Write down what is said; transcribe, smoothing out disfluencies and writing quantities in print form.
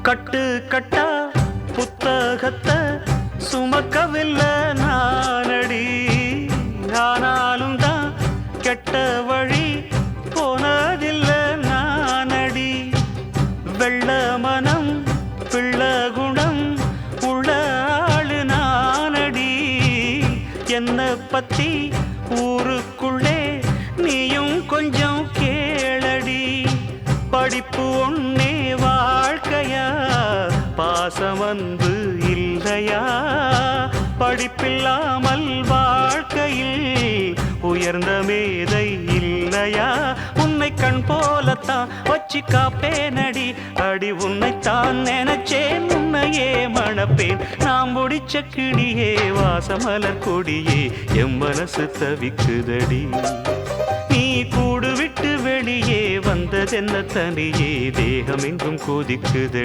கட்டு கட்டா புத்தகத்தை சுமக்கவில்லை நானடி. ஆனாலும் தான் கெட்ட வழி போனதில்லை நானடி. வெள்ள மனம் பிள்ள குணம் உள்ள ஆளு நானடி. என்ன பத்தி ஊருக்குள்ளே நீயும் கொஞ்சம் கேளடி. படிப்பு ஒன்னே வாழ்க்கையா, பாசம் வந்து இல்லையா? படிப்பில்லாமல் வாழ்க்கையில் உயர்ந்த மேதை இல்லையா? உன்னை கண் போலத்தான் வச்சு காப்பேனடி. அடி உன்னைத்தான் நினைச்சேன், உன்னையே மணப்பேன். நாம் முடிச்ச கிளியே வாசமலர் கொடியே, எம் மனசு தவிக்குதடி. நீ கூடு விட்டு வெளியே வந்ததென்ன தனியே, தேகம் எங்கும் கொதிக்குதடி.